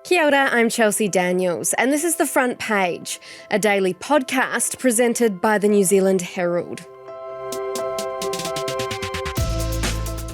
Kia ora, I'm Chelsea Daniels, and this is The Front Page, a daily podcast presented by the New Zealand Herald.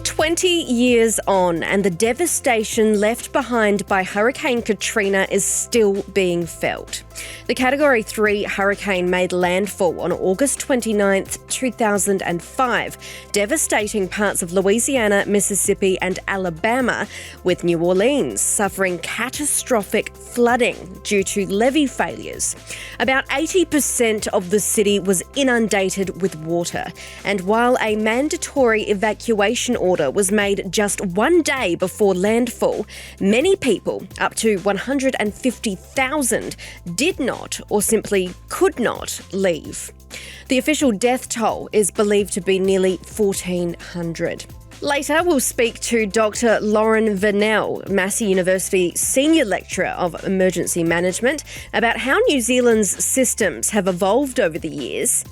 20 years on, and the devastation left behind by Hurricane Katrina is still being felt. The Category 3 hurricane made landfall on August 29th, 2005, devastating parts of Louisiana, Mississippi and Alabama, with New Orleans suffering catastrophic flooding due to levee failures. About 80% of the city was inundated with water, and while a mandatory evacuation order was made just one day before landfall, many people, up to 150,000, did not or simply could not leave. The official death toll is believed to be nearly 1,400. Later, we'll speak to Dr Lauren Vinnell, Massey University Senior Lecturer of Emergency Management, about how New Zealand's systems have evolved over the years.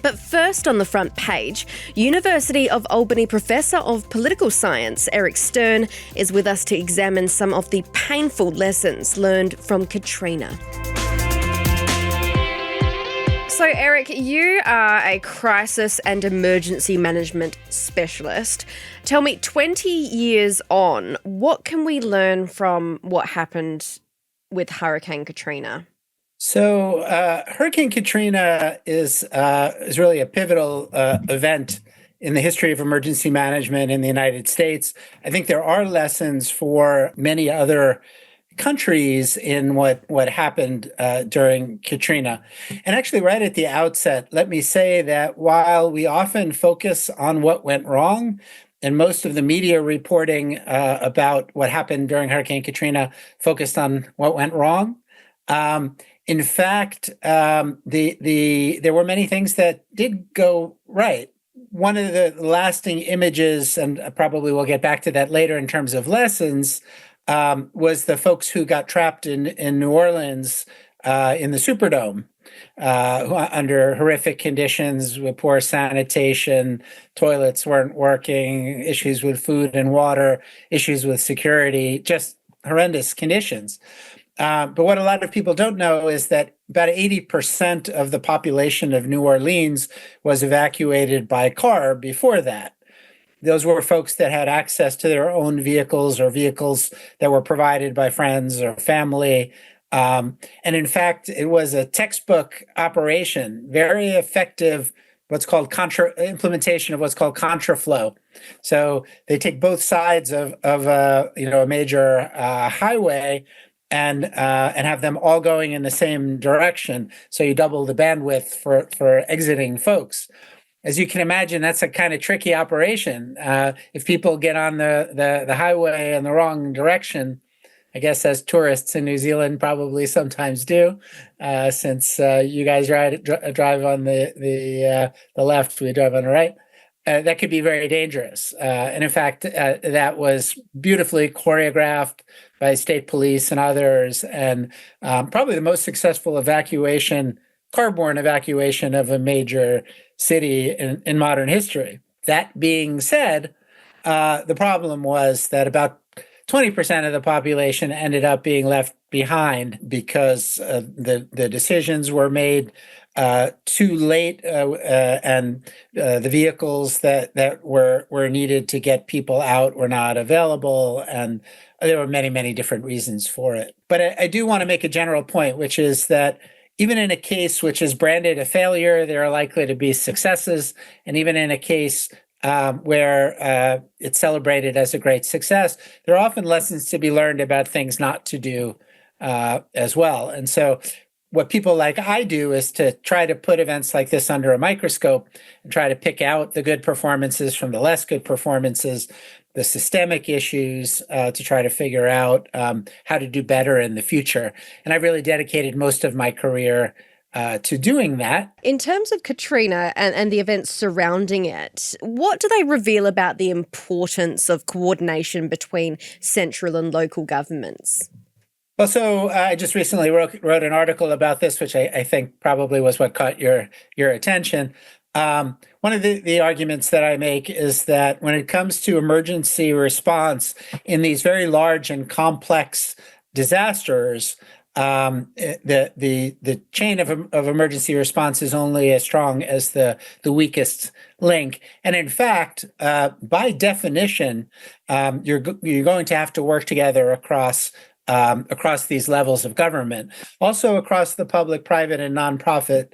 But first on the front page, University of Albany Professor of Political Science Eric Stern is with us to examine some of the painful lessons learned from Katrina. So Eric, you are a crisis and emergency management specialist. Tell me, 20 years on, what can we learn from what happened with Hurricane Katrina? So Hurricane Katrina is really a pivotal event in the history of emergency management in the United States. I think there are lessons for many other countries in what happened during Katrina. And actually, right at the outset, let me say that while we often focus on what went wrong, and most of the media reporting about what happened during Hurricane Katrina focused on what went wrong, in fact, there were many things that did go right. One of the lasting images, and probably we'll get back to that later in terms of lessons, was the folks who got trapped in New Orleans in the Superdome under horrific conditions with poor sanitation, toilets weren't working, issues with food and water, issues with security, just horrendous conditions. But what a lot of people don't know is that about 80% of the population of New Orleans was evacuated by car before that. Those were folks that had access to their own vehicles or vehicles that were provided by friends or family. And in fact, it was a textbook operation, very effective, what's called implementation of what's called contraflow. So they take both sides of a major highway and have them all going in the same direction. So you double the bandwidth for exiting folks. As you can imagine, that's a kind of tricky operation. If people get on the highway in the wrong direction, I guess as tourists in New Zealand probably sometimes do, since you guys drive on the left, we drive on the right. That could be very dangerous. And in fact, that was beautifully choreographed by state police and others, and probably the most successful evacuation, car-borne evacuation of a major city in modern history. That being said, the problem was that about 20% of the population ended up being left behind because the decisions were made too late, and the vehicles that were needed to get people out were not available, and there were many, many different reasons for it. But I do want to make a general point, which is that even in a case which is branded a failure, there are likely to be successes, and even in a case where it's celebrated as a great success, there are often lessons to be learned about things not to do as well. And so what people like I do is to try to put events like this under a microscope and try to pick out the good performances from the less good performances, the systemic issues, to try to figure out how to do better in the future. And I've really dedicated most of my career to doing that. In terms of Katrina and the events surrounding it, what do they reveal about the importance of coordination between central and local governments? Well, so I just recently wrote an article about this, which I think probably was what caught your attention. One of the arguments that I make is that when it comes to emergency response in these very large and complex disasters, the chain of emergency response is only as strong as the weakest link. And in fact, by definition, you're going to have to work together across these levels of government, also across the public, private, and nonprofit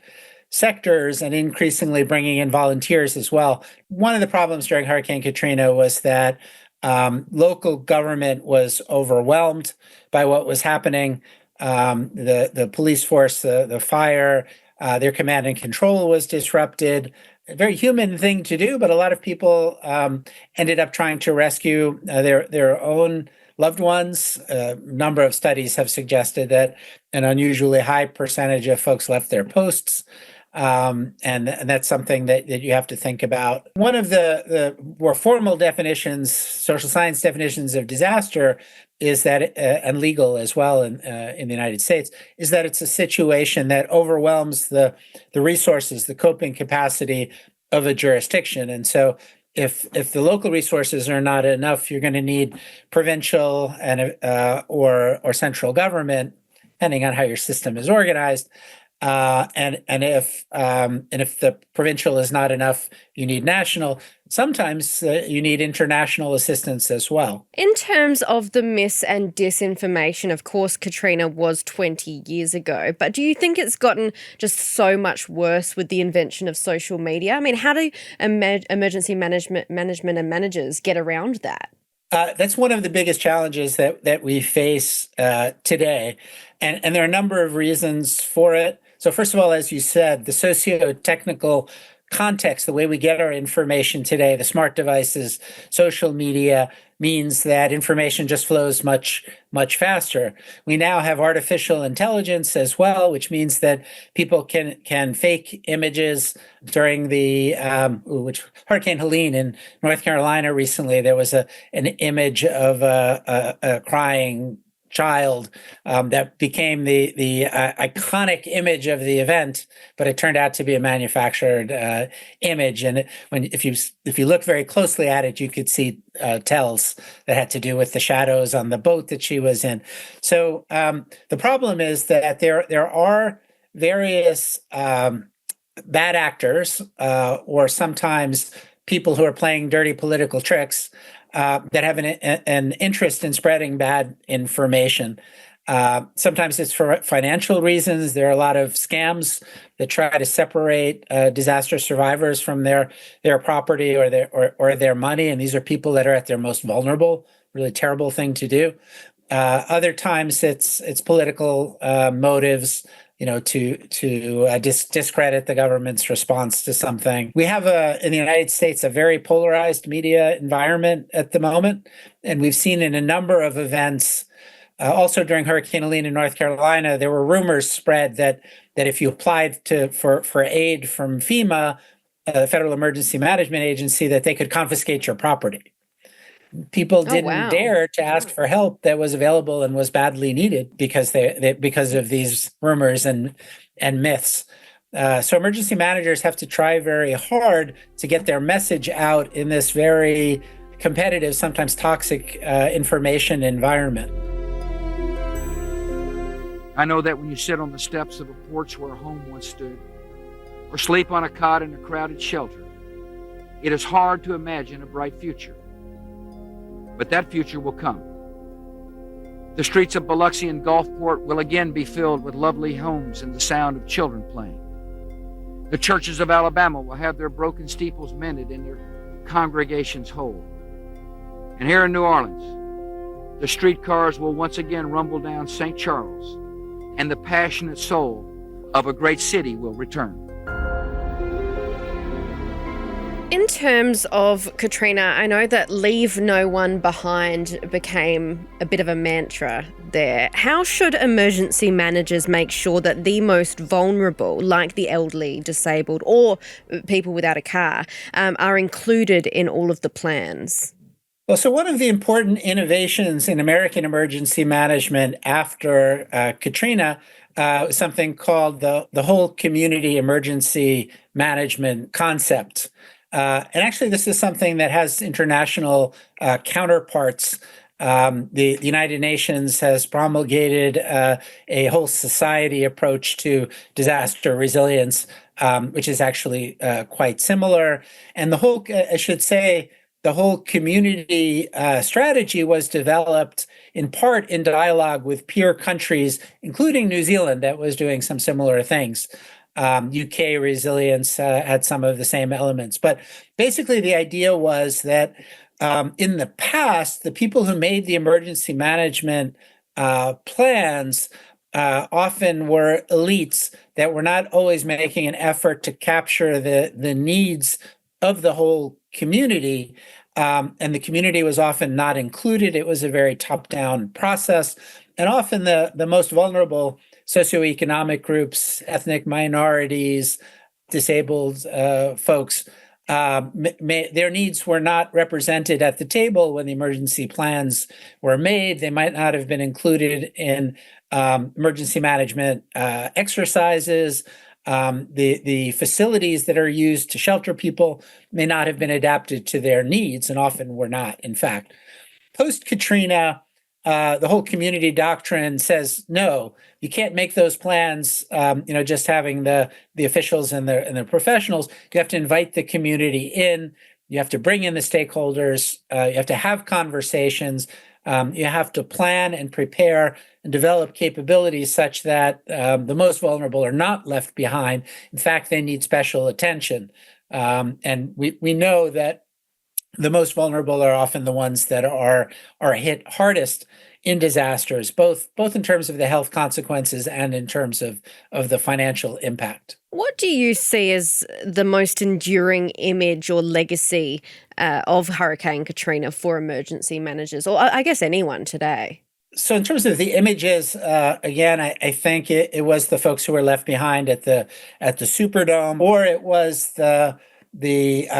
sectors, and increasingly bringing in volunteers as well. One of the problems during Hurricane Katrina was that local government was overwhelmed by what was happening. The police force, the fire, their command and control was disrupted. A very human thing to do, but a lot of people ended up trying to rescue their own loved ones. A number of studies have suggested that an unusually high percentage of folks left their posts. And that's something that you have to think about. One of the more formal definitions, social science definitions of disaster, is that, and legal as well in the United States, is that it's a situation that overwhelms the resources, the coping capacity of a jurisdiction. And so if the local resources are not enough, you're going to need provincial and or central government, depending on how your system is organized. And if the provincial is not enough, you need national. Sometimes you need international assistance as well. In terms of the mis and disinformation, of course, Katrina was 20 years ago, but do you think it's gotten just so much worse with the invention of social media? I mean, how do emergency management and managers get around that? That's one of the biggest challenges that we face today. And there are a number of reasons for it. So first of all, as you said, the socio-technical context, the way we get our information today, the smart devices, social media, means that information just flows much, much faster. We now have artificial intelligence as well, which means that people can fake images. During the Hurricane Helene in North Carolina recently, there was an image of a crying child that became the iconic image of the event, but it turned out to be a manufactured image. And if you look very closely at it, you could see tells that had to do with the shadows on the boat that she was in. So the problem is that there are various bad actors or sometimes people who are playing dirty political tricks that have an interest in spreading bad information. Sometimes it's for financial reasons. There are a lot of scams that try to separate disaster survivors from their property or their money, and these are people that are at their most vulnerable. Really terrible thing to do. Other times it's political motives, to discredit the government's response to something. We have in the United States a very polarized media environment at the moment, and we've seen in a number of events. Also during Hurricane Helene in North Carolina, there were rumors spread that if you applied for aid from FEMA, the Federal Emergency Management Agency, that they could confiscate your property. People didn't dare to ask for help that was available and was badly needed because because of these rumors and myths. So emergency managers have to try very hard to get their message out in this very competitive, sometimes toxic information environment. I know that when you sit on the steps of a porch where a home once stood, or sleep on a cot in a crowded shelter, it is hard to imagine a bright future. But that future will come. The streets of Biloxi and Gulfport will again be filled with lovely homes and the sound of children playing. The churches of Alabama will have their broken steeples mended and their congregations whole. And here in New Orleans, the streetcars will once again rumble down St. Charles, and the passionate soul of a great city will return. In terms of Katrina, I know that leave no one behind became a bit of a mantra there. How should emergency managers make sure that the most vulnerable, like the elderly, disabled, or people without a car, are included in all of the plans? Well, so one of the important innovations in American emergency management after Katrina was something called the whole community emergency management concept. And actually, this is something that has international counterparts. The United Nations has promulgated a whole society approach to disaster resilience, which is actually quite similar. And the whole, I should say, the whole community strategy was developed in part in dialogue with peer countries, including New Zealand, that was doing some similar things. UK resilience had some of the same elements. But basically, the idea was that in the past, the people who made the emergency management plans often were elites that were not always making an effort to capture the needs of the whole community. And the community was often not included. It was a very top-down process. And often the most vulnerable socioeconomic groups, ethnic minorities, disabled folks, their needs were not represented at the table when the emergency plans were made. They might not have been included in emergency management exercises. The facilities that are used to shelter people may not have been adapted to their needs, and often were not, in fact. Post-Katrina, the whole community doctrine says, no, you can't make those plans, just having the officials and the professionals. You have to invite the community in. You have to bring in the stakeholders. You have to have conversations. You have to plan and prepare and develop capabilities such that the most vulnerable are not left behind. In fact, they need special attention. And we know that the most vulnerable are often the ones that are hit hardest in disasters, both in terms of the health consequences and in terms of the financial impact. What do you see as the most enduring image or legacy of Hurricane Katrina for emergency managers, or I guess anyone today? So in terms of the images, again, I think it was the folks who were left behind at the Superdome, or it was the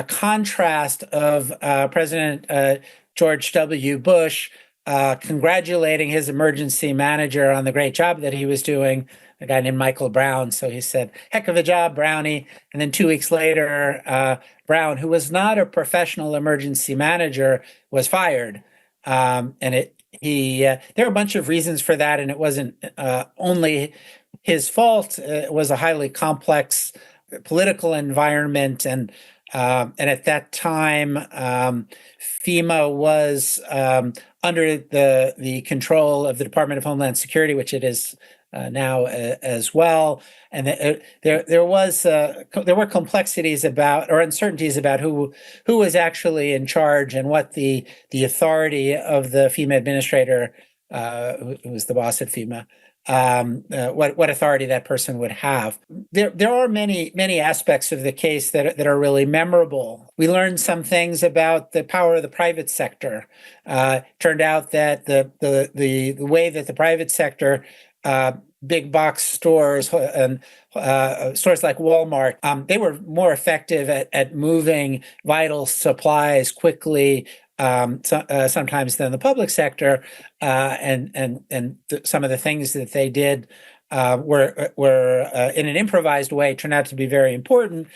contrast of President George W. Bush congratulating his emergency manager on the great job that he was doing, a guy named Michael Brown. So he said, heck of a job, Brownie. And then 2 weeks later, Brown, who was not a professional emergency manager, was fired. And there are a bunch of reasons for that, and it wasn't only his fault. It was a highly complex political environment, and at that time, FEMA was under the control of the Department of Homeland Security, which it is now as well. And there were complexities about, or uncertainties about who was actually in charge and what the authority of the FEMA administrator, who was the boss at FEMA, what authority that person would have. There are many aspects of the case that are really memorable. We learned some things about the power of the private sector. Turned out that the way that the private sector, big box stores and stores like Walmart, they were more effective at moving vital supplies quickly, sometimes than the public sector, and some of the things that they did were in an improvised way turned out to be very important.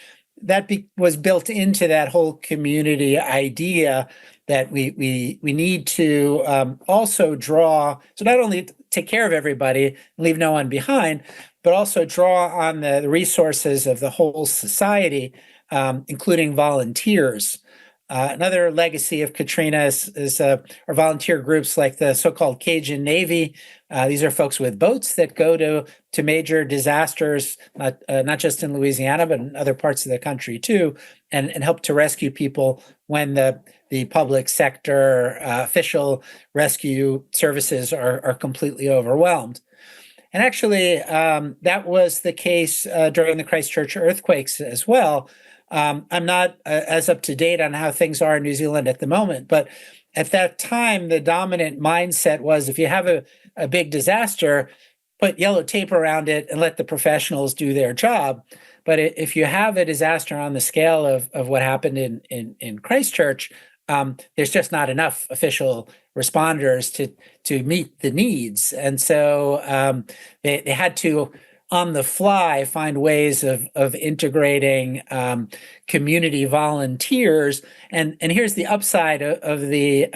That was built into that whole community idea that we need to also draw, so not only take care of everybody and leave no one behind, but also draw on the resources of the whole society, including volunteers. Another legacy of Katrina is our volunteer groups like the so-called Cajun Navy. These are folks with boats that go to major disasters, not just in Louisiana, but in other parts of the country too, and help to rescue people when the public sector official rescue services are completely overwhelmed. And actually, that was the case during the Christchurch earthquakes as well. I'm not as up to date on how things are in New Zealand at the moment, but at that time, the dominant mindset was if you have a big disaster, put yellow tape around it and let the professionals do their job. But if you have a disaster on the scale of what happened in Christchurch, there's just not enough official responders to meet the needs. And so they had to on the fly find ways of integrating community volunteers. And here's the upside of the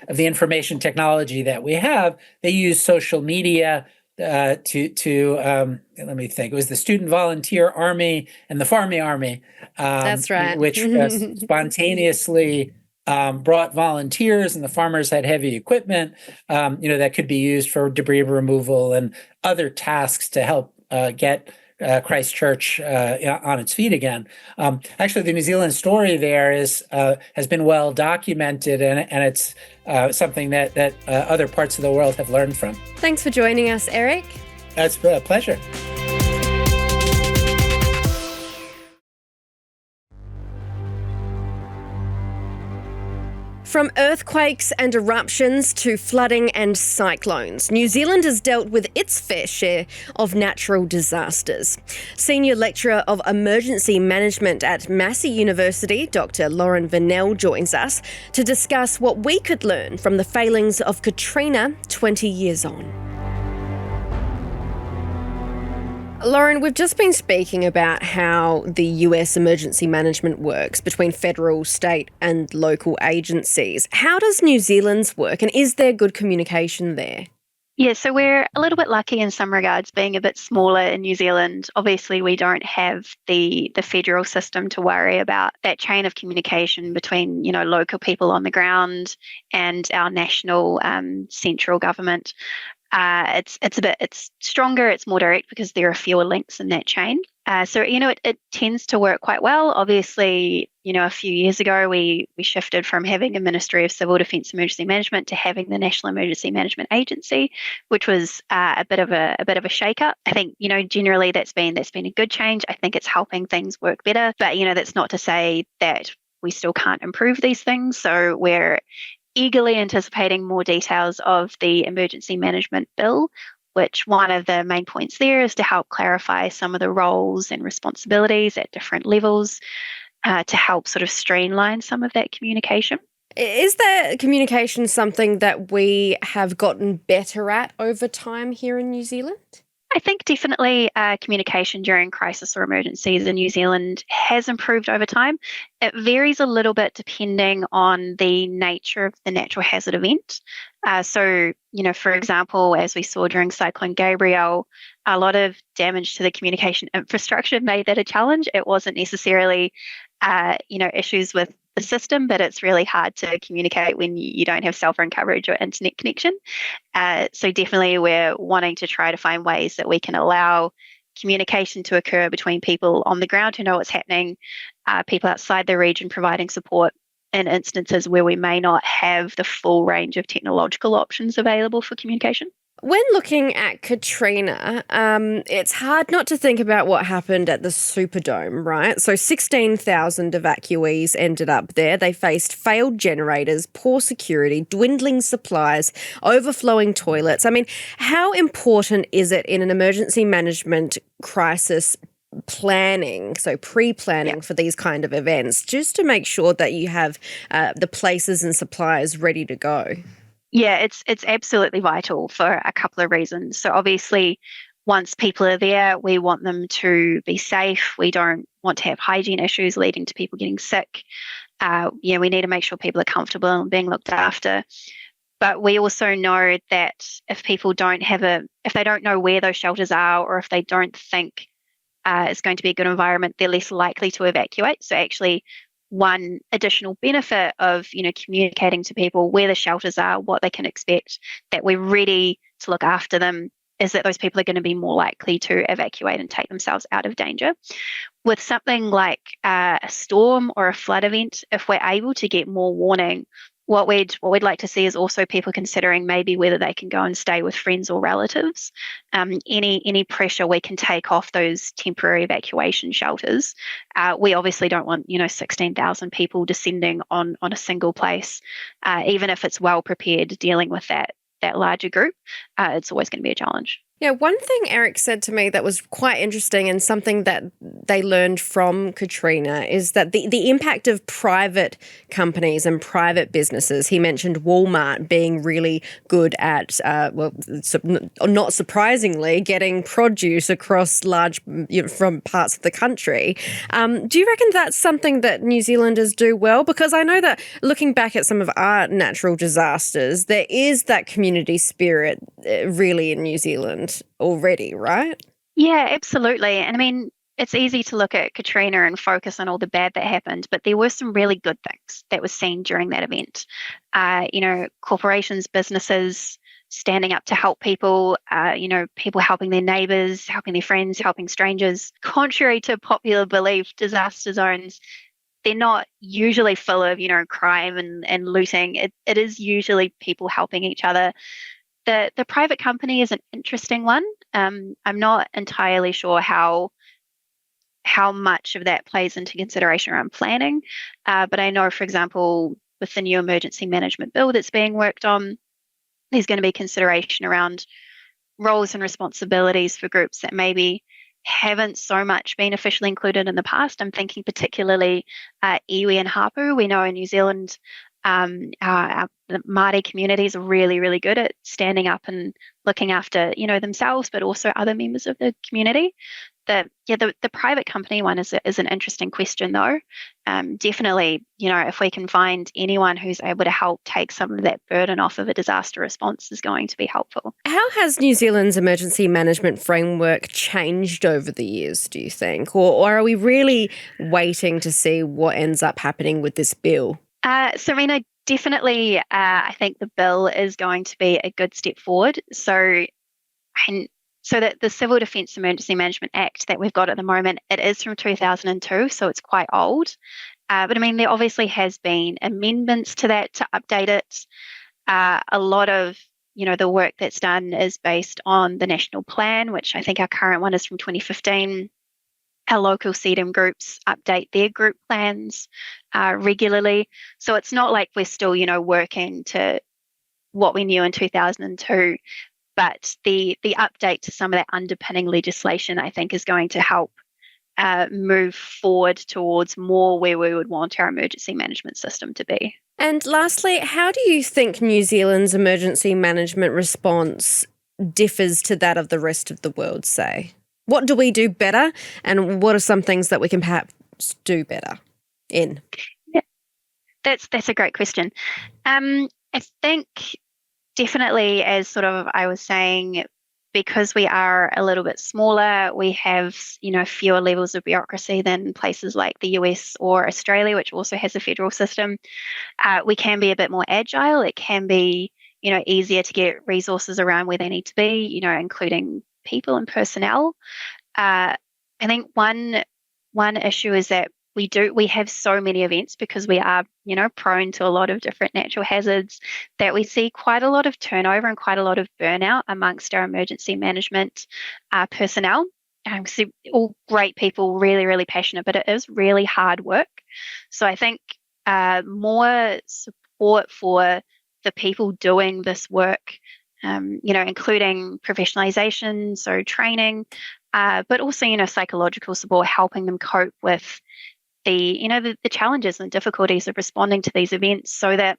information technology that we have. They use social media let me think. It was the Student Volunteer Army and the Farmy Army, That's right. which spontaneously brought volunteers, and the farmers had heavy equipment, that could be used for debris removal and other tasks to help get Christchurch on its feet again. Actually, the New Zealand story there has been well documented, and it's something that other parts of the world have learned from. Thanks for joining us, Eric. It's a pleasure. From earthquakes and eruptions to flooding and cyclones, New Zealand has dealt with its fair share of natural disasters. Senior Lecturer of Emergency Management at Massey University, Dr Lauren Vinnell, joins us to discuss what we could learn from the failings of Katrina 20 years on. Lauren, we've just been speaking about how the US emergency management works between federal, state and local agencies. How does New Zealand's work, and is there good communication there? Yeah, so we're a little bit lucky in some regards, being a bit smaller in New Zealand. Obviously, we don't have the federal system to worry about, that chain of communication between, local people on the ground and our national central government. It's stronger, it's more direct because there are fewer links in that chain. It tends to work quite well. Obviously, a few years ago, we shifted from having a Ministry of Civil Defence Emergency Management to having the National Emergency Management Agency, which was a bit of a shake-up. I think, generally that's been a good change. I think it's helping things work better. But, that's not to say that we still can't improve these things. So we're eagerly anticipating more details of the Emergency Management Bill, which one of the main points there is to help clarify some of the roles and responsibilities at different levels to help sort of streamline some of that communication. Is the communication something that we have gotten better at over time here in New Zealand? I think definitely communication during crisis or emergencies in New Zealand has improved over time. It varies a little bit depending on the nature of the natural hazard event. For example, as we saw during Cyclone Gabrielle, a lot of damage to the communication infrastructure made that a challenge. It wasn't necessarily, issues with the system, but it's really hard to communicate when you don't have cell phone coverage or internet connection. So definitely we're wanting to try to find ways that we can allow communication to occur between people on the ground who know what's happening, people outside the region providing support in instances where we may not have the full range of technological options available for communication. When looking at Katrina, it's hard not to think about what happened at the Superdome, right? So 16,000 evacuees ended up there. They faced failed generators, poor security, dwindling supplies, overflowing toilets. I mean, how important is it in an emergency management crisis planning, so pre-planning for these kind of events, just to make sure that you have the places and supplies ready to go? Yeah, it's absolutely vital for a couple of reasons. So obviously, once people are there, we want them to be safe. We don't want to have hygiene issues leading to people getting sick. We need to make sure people are comfortable and being looked after. But we also know that if people if they don't know where those shelters are, or if they don't think it's going to be a good environment, they're less likely to evacuate. So actually, one additional benefit of communicating to people where the shelters are, what they can expect, that we're ready to look after them, is that those people are going to be more likely to evacuate and take themselves out of danger. With something like a storm or a flood event, if we're able to get more warning, what we'd like to see is also people considering maybe whether they can go and stay with friends or relatives. Any pressure we can take off those temporary evacuation shelters. We obviously don't want 16,000 people descending on a single place, even if it's well prepared dealing with that larger group. It's always going to be a challenge. Yeah, one thing Eric said to me that was quite interesting and something that they learned from Katrina is that the impact of private companies and private businesses. He mentioned Walmart being really good at, not surprisingly, getting produce across large, from parts of the country. Do you reckon that's something that New Zealanders do well? Because I know that looking back at some of our natural disasters, there is that community spirit really in New Zealand already, right? Yeah, absolutely. And I mean, it's easy to look at Katrina and focus on all the bad that happened, but there were some really good things that were seen during that event. Corporations, businesses standing up to help people, people helping their neighbours, helping their friends, helping strangers. Contrary to popular belief, disaster zones, they're not usually full of, crime and looting. It is usually people helping each other. The private company is an interesting one. I'm not entirely sure how much of that plays into consideration around planning, but I know, for example, with the new emergency management bill that's being worked on, there's going to be consideration around roles and responsibilities for groups that maybe haven't so much been officially included in the past. I'm thinking particularly iwi and hapu. We know in New Zealand, the Māori communities are really, really good at standing up and looking after, themselves, but also other members of the community. The private company one is an interesting question, though. Definitely, if we can find anyone who's able to help take some of that burden off of a disaster response is going to be helpful. How has New Zealand's emergency management framework changed over the years, do you think? Or are we really waiting to see what ends up happening with this bill? Serena, definitely, I think the bill is going to be a good step forward. So that the Civil Defence Emergency Management Act that we've got at the moment, it is from 2002, so it's quite old. But I mean, there obviously has been amendments to that to update it. A lot of, the work that's done is based on the National Plan, which I think our current one is from 2015. Our local CDM groups update their group plans regularly. So it's not like we're still, working to what we knew in 2002. But the update to some of that underpinning legislation, I think, is going to help move forward towards more where we would want our emergency management system to be. And lastly, how do you think New Zealand's emergency management response differs to that of the rest of the world, say? What do we do better, and what are some things that we can perhaps do better in? Yeah, that's a great question. I think definitely, as sort of I was saying, because we are a little bit smaller, we have, fewer levels of bureaucracy than places like the US or Australia, which also has a federal system. We can be a bit more agile. It can be, easier to get resources around where they need to be, including people and personnel. I think one issue is that we have so many events because we are, prone to a lot of different natural hazards, that we see quite a lot of turnover and quite a lot of burnout amongst our emergency management personnel. So all great people, really, really passionate, but it is really hard work. So I think more support for the people doing this work, including professionalization, so training, but also, psychological support, helping them cope with the challenges and difficulties of responding to these events, so that,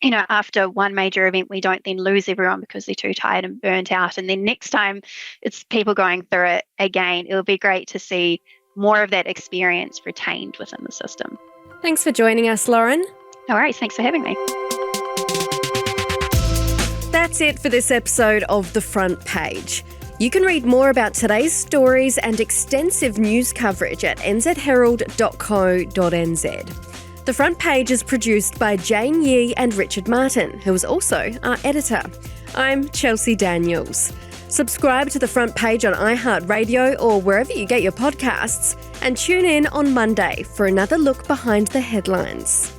after one major event, we don't then lose everyone because they're too tired and burnt out. And then next time it's people going through it again, it would be great to see more of that experience retained within the system. Thanks for joining us, Lauren. No worries. Thanks for having me. That's it for this episode of The Front Page. You can read more about today's stories and extensive news coverage at nzherald.co.nz. The Front Page is produced by Jane Yee and Richard Martin, who is also our editor. I'm Chelsea Daniels. Subscribe to The Front Page on iHeartRadio or wherever you get your podcasts, and tune in on Monday for another look behind the headlines.